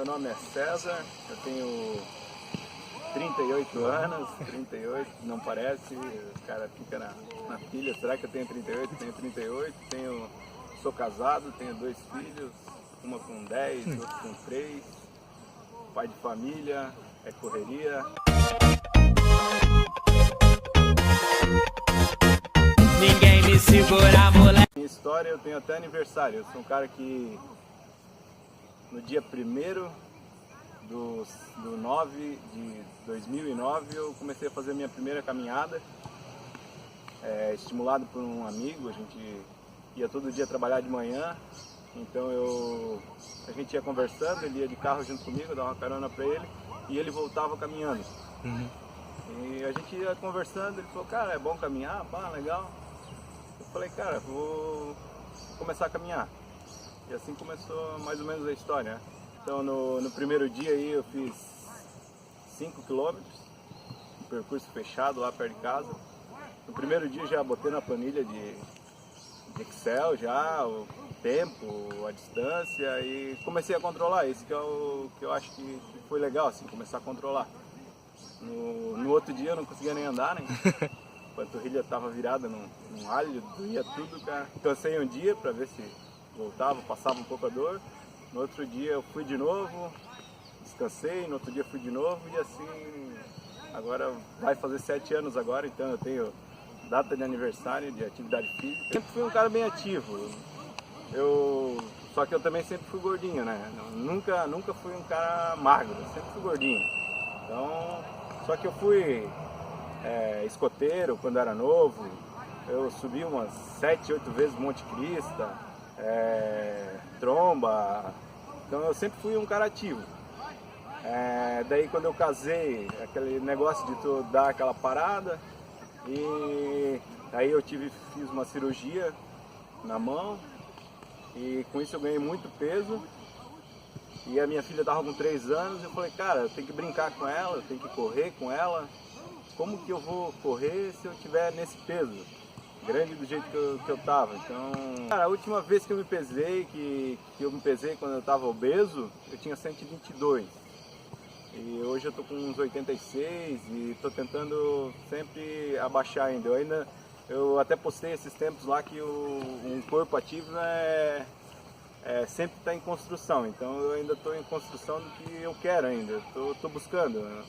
nome é César, eu tenho 38 anos, 38, não parece, o cara fica na pilha, será que eu tenho 38? Tenho 38, sou casado, tenho 2 filhos, uma com 10, outra com 3, pai de família, é correria. Ninguém me segura, moleque. Minha história, eu tenho até aniversário, eu sou um cara que no dia 1º do 9 de 2009 eu comecei a fazer a minha primeira caminhada, estimulado por um amigo. A gente ia todo dia trabalhar de manhã, então a gente ia conversando, ele ia de carro junto comigo, eu dava uma carona para ele e ele voltava caminhando. E a gente ia conversando, ele falou, cara, é bom caminhar, pá, legal. Eu falei, cara, vou começar a caminhar. E assim começou mais ou menos a história, né? Então no primeiro dia aí eu fiz 5 km, um percurso fechado lá perto de casa. No primeiro dia já botei na planilha de Excel já o tempo, a distância e comecei a controlar. Isso que eu acho que foi legal, assim, começar a controlar. No outro dia eu não conseguia nem andar, né? A panturrilha estava virada num alho, doía tudo, cara. Cansei um dia para ver se voltava, passava um pouco a dor. No outro dia eu fui de novo, descansei, no outro dia fui de novo e assim, agora vai fazer 7 anos agora, então eu tenho data de aniversário de atividade física. Sempre fui um cara bem ativo, só que eu também sempre fui gordinho, né? Nunca fui um cara magro, sempre fui gordinho. Então, só que eu fui escoteiro quando era novo, eu subi umas 7, 8 vezes Monte Crista, tromba, então eu sempre fui um cara ativo. Daí quando eu casei, aquele negócio de tu dar aquela parada, e aí eu fiz uma cirurgia na mão, e com isso eu ganhei muito peso, e a minha filha estava com 3 anos, eu falei, cara, eu tenho que brincar com ela, eu tenho que correr com ela, como que eu vou correr se eu estiver nesse peso? Grande do jeito que eu tava. Então, cara, a última vez que eu me pesei, que eu me pesei quando eu tava obeso, eu tinha 122. E hoje eu tô com uns 86 e tô tentando sempre abaixar ainda. Eu até postei esses tempos lá que um corpo ativo sempre está em construção. Então eu ainda estou em construção do que eu quero ainda. Tô buscando.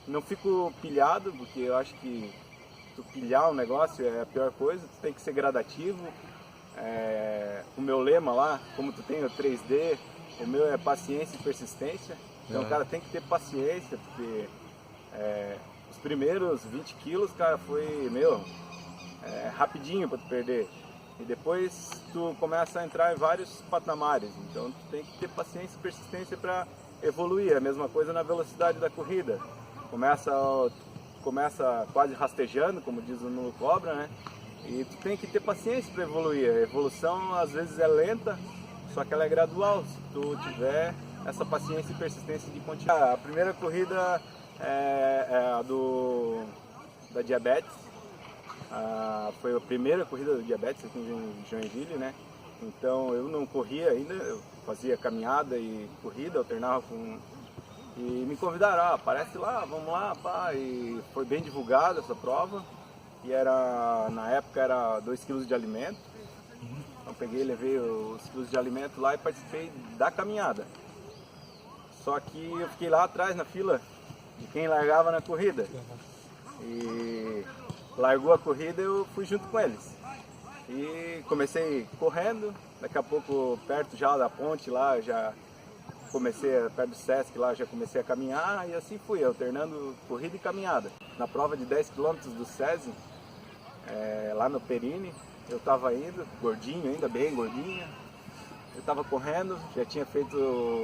Não fico pilhado, porque eu acho que tu pilhar um negócio é a pior coisa, tu tem que ser gradativo. O meu lema lá, como tu tem o 3D, o meu é paciência e persistência. Então o cara tem que ter paciência, porque os primeiros 20 quilos, cara, foi, rapidinho para tu perder. E depois tu começa a entrar em vários patamares, então tu tem que ter paciência e persistência para evoluir. A mesma coisa na velocidade da corrida. Começa quase rastejando, como diz o Nuno Cobra, né? E tu tem que ter paciência para evoluir. A evolução às vezes é lenta, só que ela é gradual, se tu tiver essa paciência e persistência de continuar. A primeira corrida é a da Diabetes, foi a primeira corrida do Diabetes aqui em Joinville, né? Então eu não corria ainda, eu fazia caminhada e corrida, alternava com... E me convidaram, aparece lá, vamos lá, pá, e foi bem divulgada essa prova, e na época era 2 kg de alimento, então peguei, levei os quilos de alimento lá e participei da caminhada. Só que eu fiquei lá atrás na fila de quem largava na corrida, e largou a corrida eu fui junto com eles. E comecei correndo, daqui a pouco perto já da ponte lá, já comecei perto do Sesc lá, já comecei a caminhar e assim fui, alternando corrida e caminhada. Na prova de 10 km do SESI, lá no Perini, eu estava indo, gordinho ainda, bem gordinho. Eu estava correndo, já tinha feito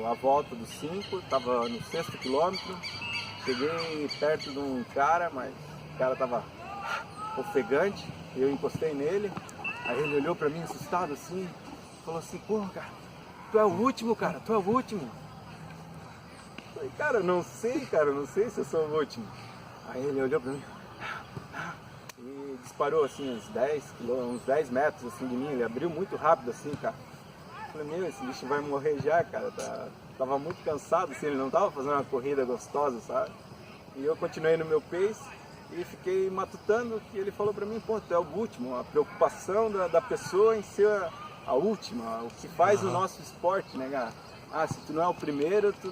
a volta dos 5, estava no 6º quilômetro. Cheguei perto de um cara, mas o cara estava ofegante, eu encostei nele. Aí ele olhou para mim assustado assim, falou assim, porra, cara, tu é o último, cara, tu é o último. Eu falei, cara, não sei se eu sou o último. Aí ele olhou pra mim e disparou assim uns 10 metros assim de mim, ele abriu muito rápido assim, cara. Eu falei, esse bicho vai morrer já, cara, tava muito cansado, assim, ele não tava fazendo uma corrida gostosa, sabe? E eu continuei no meu pace e fiquei matutando que ele falou pra mim, pô, tu é o último, a preocupação da pessoa em ser a última, o que faz o nosso esporte, né, cara? Ah, se tu não é o primeiro, tu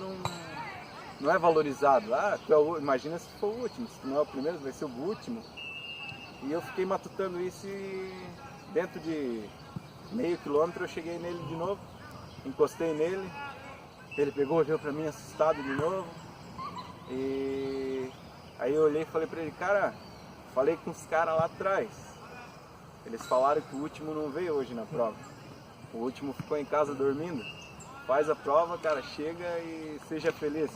não é valorizado. Ah, tu é imagina se tu for o último, se tu não é o primeiro, tu vai ser o último. E eu fiquei matutando isso e dentro de meio quilômetro eu cheguei nele de novo, encostei nele, ele pegou, olhou pra mim assustado de novo. E aí eu olhei e falei pra ele, cara, falei com os caras lá atrás. Eles falaram que o último não veio hoje na prova. O último ficou em casa dormindo. Faz a prova, cara, chega e seja feliz.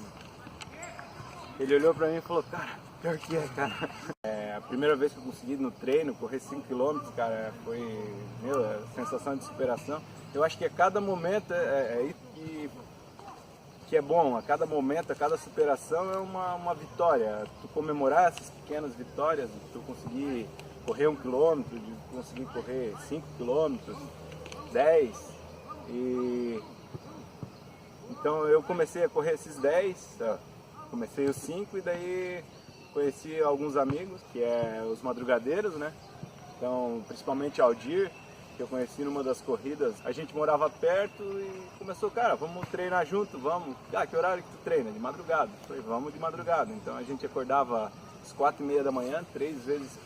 Ele olhou pra mim e falou, cara, pior que é, cara. A primeira vez que eu consegui no treino, correr 5 km, cara, foi, meu, sensação de superação. Eu acho que a cada momento é isso que é bom, a cada momento, a cada superação é uma vitória. Tu comemorar essas pequenas vitórias, tu conseguir correr 1 km, de conseguir correr 5 km, 10. Então eu comecei a correr esses 10, comecei os 5 e daí conheci alguns amigos, que é os madrugadeiros, né? Então, principalmente Aldir, que eu conheci numa das corridas. A gente morava perto e começou, cara, vamos treinar junto, vamos. Ah, que horário que tu treina? De madrugada. Eu falei, vamos de madrugada. Então a gente acordava às 4h30 da manhã, 3 vezes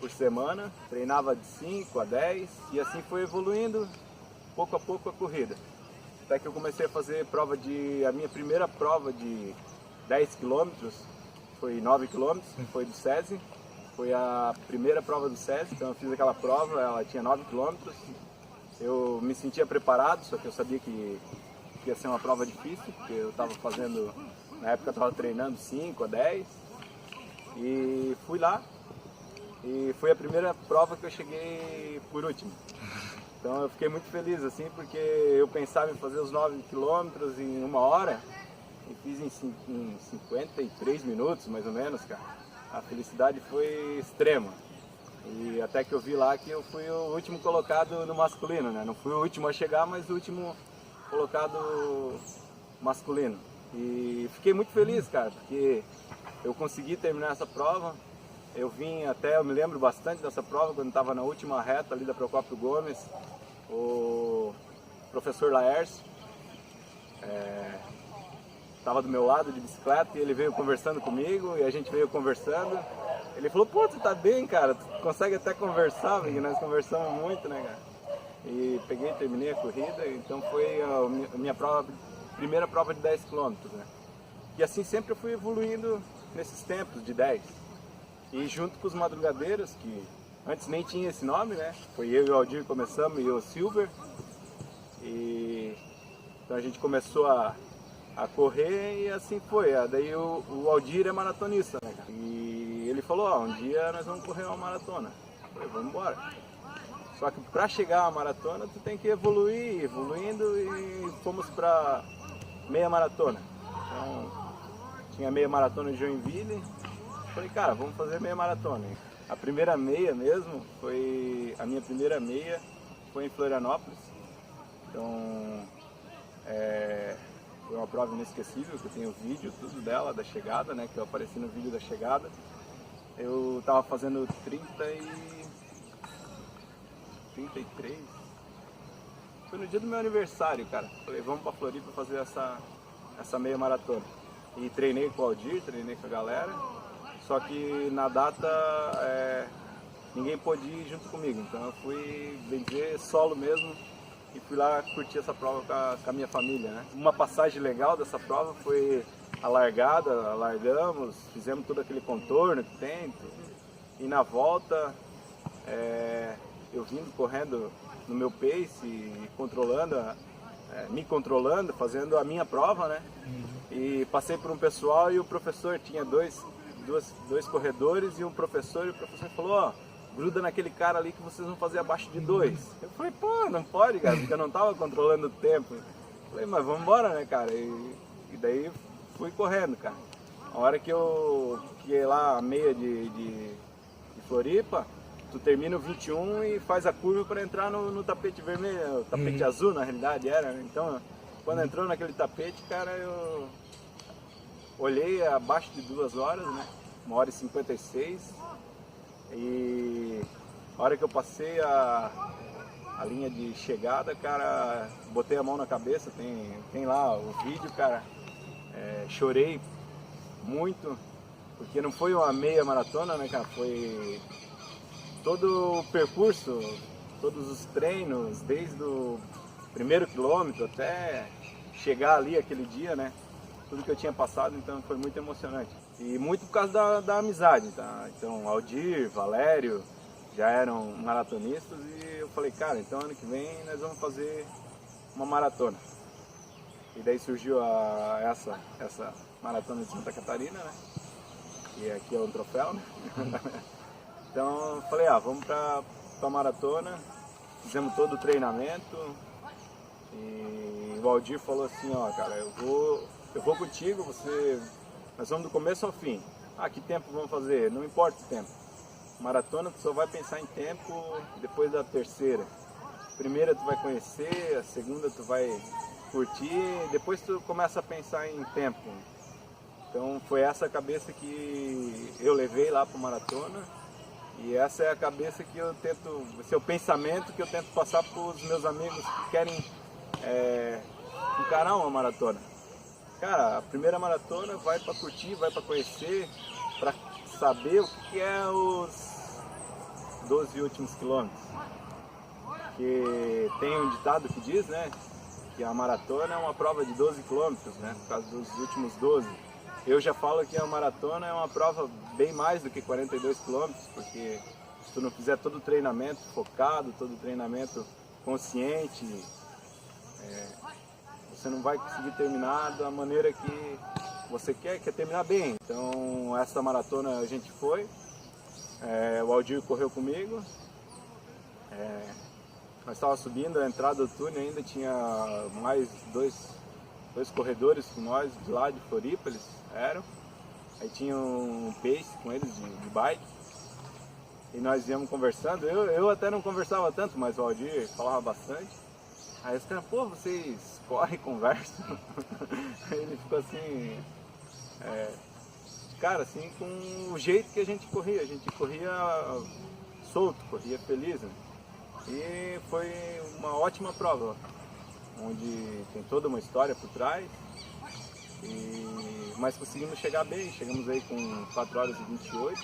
por semana, treinava de 5 a 10 e assim foi evoluindo pouco a pouco a corrida. Até que eu comecei a fazer a minha primeira prova de 10 km, foi 9 km, foi do SESI, foi a primeira prova do SESI, então eu fiz aquela prova, ela tinha 9 km, eu me sentia preparado, só que eu sabia que ia ser uma prova difícil, porque eu estava fazendo, na época eu estava treinando 5 a 10, e fui lá, e foi a primeira prova que eu cheguei por último. Então eu fiquei muito feliz assim, porque eu pensava em fazer os 9 km em 1 hora e fiz em 53 minutos mais ou menos, cara. A felicidade foi extrema. E até que eu vi lá que eu fui o último colocado no masculino, né? Não fui o último a chegar, mas o último colocado masculino. E fiquei muito feliz, cara, porque eu consegui terminar essa prova. Eu me lembro bastante dessa prova, quando estava na última reta ali da Procópio Gomes, o professor Laércio estava do meu lado de bicicleta e ele veio conversando comigo e a gente veio conversando. Ele falou, pô, tu tá bem, cara, tu consegue até conversar, porque nós conversamos muito, né, cara? E peguei, terminei a corrida, então foi a minha primeira prova de 10 km, né? E assim sempre eu fui evoluindo nesses tempos de 10. E junto com os madrugadeiros, que antes nem tinha esse nome, né? Foi eu e o Aldir começamos e o Silver. E então a gente começou a correr e assim foi. Daí o Aldir é maratonista, né? E ele falou, um dia nós vamos correr uma maratona. Eu falei, vamos embora. Só que para chegar à maratona tu tem que evoluindo e fomos para meia maratona. Então tinha meia maratona de Joinville. Falei, cara, vamos fazer meia maratona. A primeira meia mesmo, a minha primeira meia foi em Florianópolis. Então, foi uma prova inesquecível, que eu tenho vídeo, tudo dela, da chegada, né? Que eu apareci no vídeo da chegada. Eu tava fazendo 33. Foi no dia do meu aniversário, cara. Falei, vamos pra Floripa fazer essa meia maratona. E treinei com o Aldir, treinei com a galera. Só que na data ninguém pôde ir junto comigo, então eu fui, bem dizer, solo mesmo e fui lá curtir essa prova com a minha família, né? Uma passagem legal dessa prova foi a largada, largamos, fizemos todo aquele contorno que tem, e na volta eu vindo correndo no meu pace e me controlando, fazendo a minha prova, né? E passei por um pessoal e o professor tinha dois corredores e um professor, e o professor falou, gruda naquele cara ali que vocês vão fazer abaixo de 2. Eu falei, pô, não pode, cara, porque eu não tava controlando o tempo. Eu falei, mas vamos embora, né, cara? E daí fui correndo, cara. A hora que eu fiquei lá a meia de Floripa, tu termina o 21 e faz a curva para entrar no tapete vermelho, o tapete azul na realidade era, né? Então Quando entrou naquele tapete, cara, eu olhei abaixo de 2 horas, né? 1h56. E a hora que eu passei a linha de chegada, cara, botei a mão na cabeça, tem lá o vídeo, cara. Chorei muito, porque não foi uma meia maratona, né, cara? Foi todo o percurso, todos os treinos, desde o primeiro quilômetro até chegar ali aquele dia, né? Tudo que eu tinha passado, então foi muito emocionante. E muito por causa da amizade, tá? Então, Aldir, Valério já eram maratonistas e eu falei, cara, então ano que vem nós vamos fazer uma maratona. E daí surgiu essa maratona de Santa Catarina, né? E aqui é um troféu, né? Então eu falei, vamos pra maratona, fizemos todo o treinamento e o Aldir falou assim, ó, cara, eu vou contigo, nós vamos do começo ao fim. Que tempo vamos fazer? Não importa o tempo. Maratona tu só vai pensar em tempo depois da terceira. Primeira tu vai conhecer, a segunda tu vai curtir, depois tu começa a pensar em tempo. Então foi essa a cabeça que eu levei lá para maratona e essa é a cabeça que eu tento, esse é o pensamento que eu tento passar para os meus amigos que querem encarar uma maratona. Cara, a primeira maratona vai para curtir, vai para conhecer, para saber o que é os 12 últimos quilômetros. Que tem um ditado que diz, né, que a maratona é uma prova de 12 quilômetros, né, por causa dos últimos 12. Eu já falo que a maratona é uma prova bem mais do que 42 quilômetros, porque se tu não fizer todo o treinamento focado, todo o treinamento consciente, você não vai conseguir terminar da maneira que você quer terminar bem. Então essa maratona a gente foi, o Aldir correu comigo, nós estávamos subindo, a entrada do túnel ainda tinha mais dois corredores com nós de lá de Floripa, eles eram, aí tinha um pace com eles de bike, e nós íamos conversando, eu até não conversava tanto, mas o Aldir falava bastante. Aí os caras, pô, vocês correm e conversam? Aí ele ficou assim, cara, assim, com o jeito que a gente corria solto, corria feliz, né? E foi uma ótima prova, onde tem toda uma história por trás, mas conseguimos chegar bem, chegamos aí com 4h28,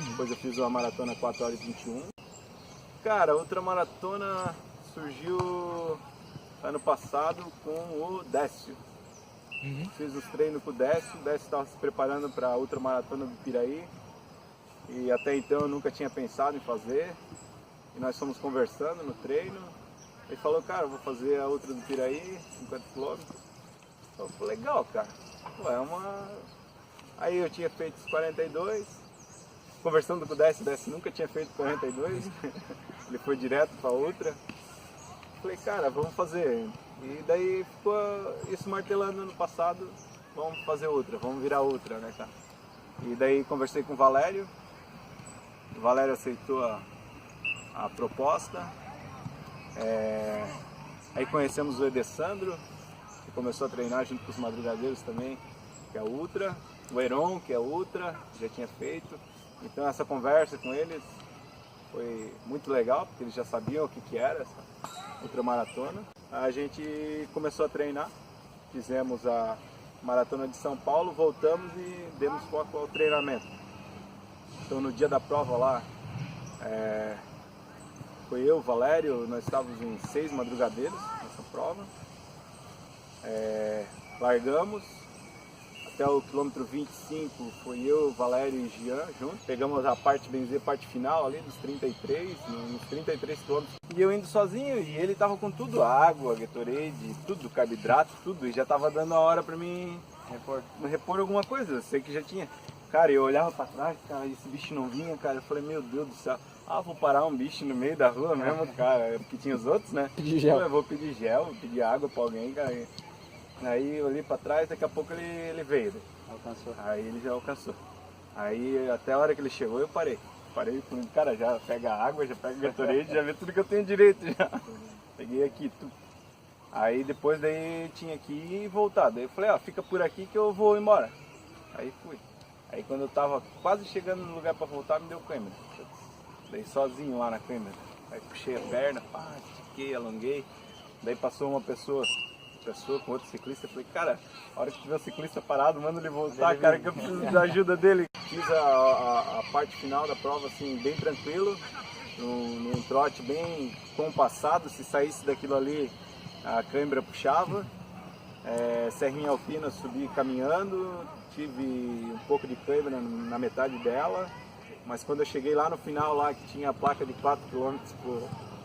depois eu fiz uma maratona 4h21. Cara, outra maratona surgiu ano passado com o Décio. Fiz os treinos com o Décio estava se preparando para a outra maratona do Piraí e até então eu nunca tinha pensado em fazer. E nós fomos conversando no treino, ele falou, cara, eu vou fazer a outra do Piraí, 50 km. Eu falei, legal, cara. Aí eu tinha feito os 42, conversando com o Décio nunca tinha feito 42, ele foi direto para outra. Falei, cara, vamos fazer. E daí ficou isso martelando no passado, vamos fazer outra, vamos virar outra, né, cara? E daí conversei com o Valério aceitou a proposta. Aí conhecemos o Edessandro, que começou a treinar junto com os madrugadeiros também, que é a Ultra, o Heron, que é a Ultra, já tinha feito. Então essa conversa com eles foi muito legal, porque eles já sabiam o que era essa ultramaratona. A gente começou a treinar, fizemos a maratona de São Paulo, voltamos e demos foco ao treinamento. Então no dia da prova lá, foi eu, Valério, nós estávamos em 6 madrugadeiros nessa prova. Largamos, até o quilômetro 25 foi eu, Valério e Jean juntos. Pegamos a parte, bem dizer, parte final ali dos 33, nos 33 quilômetros. E eu indo sozinho e ele tava com tudo, água, Gatorade, tudo, carboidrato, tudo. E já tava dando a hora pra mim repor alguma coisa, eu sei que já tinha. Cara, eu olhava pra trás, cara, esse bicho não vinha, cara. Eu falei, meu Deus do céu. Vou parar um bicho no meio da rua mesmo, cara, porque tinha os outros, né? Pedir gel. Eu vou pedir gel, vou pedir água pra alguém, cara. Aí eu olhei pra trás, daqui a pouco ele veio. Alcançou. Aí ele já alcançou. Aí até a hora que ele chegou eu parei. Parei com ele, cara, já pega água, já pega Gatorade, já vê tudo que eu tenho direito já. Peguei aqui, Aí depois daí tinha que ir e voltar. Daí eu falei, ó, fica por aqui que eu vou embora. Aí fui. Aí quando eu tava quase chegando no lugar pra voltar, me deu cãibra. Daí sozinho lá na cãibra. Aí puxei a perna, pá, estiquei, alonguei. Daí passou uma pessoa com outro ciclista. Eu falei, cara, a hora que tiver o ciclista parado, manda ele voltar, cara, que eu preciso da ajuda dele. Fiz a parte final da prova assim, bem tranquilo, num trote bem compassado. Se saísse daquilo ali, a cãibra puxava. Serrinha Alpina, subi caminhando, tive um pouco de cãibra na metade dela, mas quando eu cheguei lá no final, lá que tinha a placa de 4 km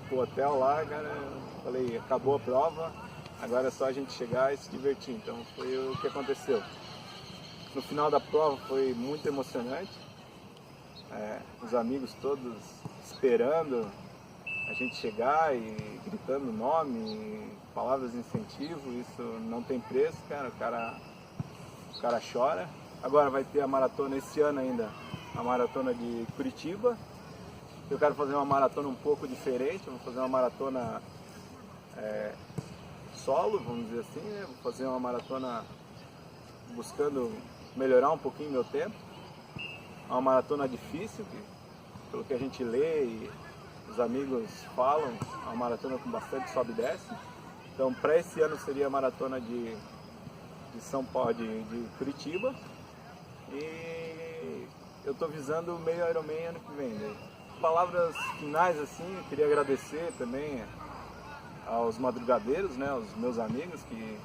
pro hotel lá, cara, eu falei, acabou a prova, agora é só a gente chegar e se divertir. Então foi o que aconteceu. No final da prova foi muito emocionante, os amigos todos esperando a gente chegar e gritando o nome, palavras de incentivo, isso não tem preço, cara, o cara chora. Agora vai ter a maratona esse ano ainda, a maratona de Curitiba. Eu quero fazer uma maratona um pouco diferente, vou fazer uma maratona solo, vamos dizer assim, né? Vou fazer uma maratona buscando melhorar um pouquinho meu tempo. É uma maratona difícil, pelo que a gente lê e os amigos falam, é uma maratona com bastante sobe e desce. Então para esse ano seria a maratona de São Paulo, de Curitiba. E eu estou visando o meio Ironman ano que vem. Né? Palavras finais assim, eu queria agradecer também aos madrugadeiros, né, aos meus amigos, que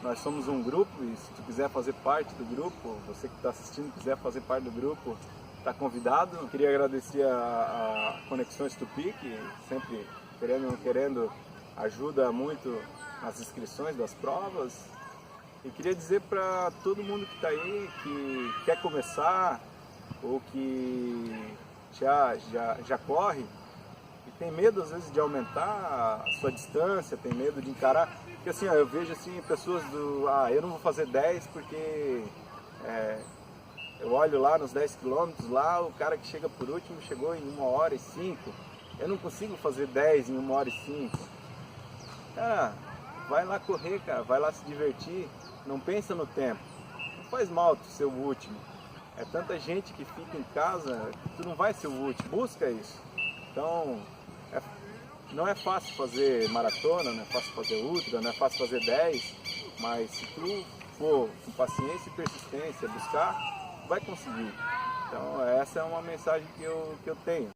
nós somos um grupo e se tu quiser fazer parte do grupo, você que está assistindo quiser fazer parte do grupo, está convidado. Eu queria agradecer a Conexões Tupi, que sempre querendo ajuda muito nas inscrições das provas. E queria dizer para todo mundo que está aí, que quer começar ou que já corre e tem medo às vezes de aumentar a sua distância, tem medo de encarar. Porque assim, eu vejo assim, pessoas eu não vou fazer 10 porque eu olho lá nos 10 km, lá o cara que chega por último chegou em 1h05. Eu não consigo fazer 10 em 1h05. Cara, vai lá correr, cara, vai lá se divertir. Não pensa no tempo. Não faz mal tu ser o último. É tanta gente que fica em casa que tu não vai ser o último. Busca isso. Então, não é fácil fazer maratona, não é fácil fazer ultra, não é fácil fazer 10. Mas se tu for com paciência e persistência buscar, vai conseguir. Então essa é uma mensagem que eu tenho.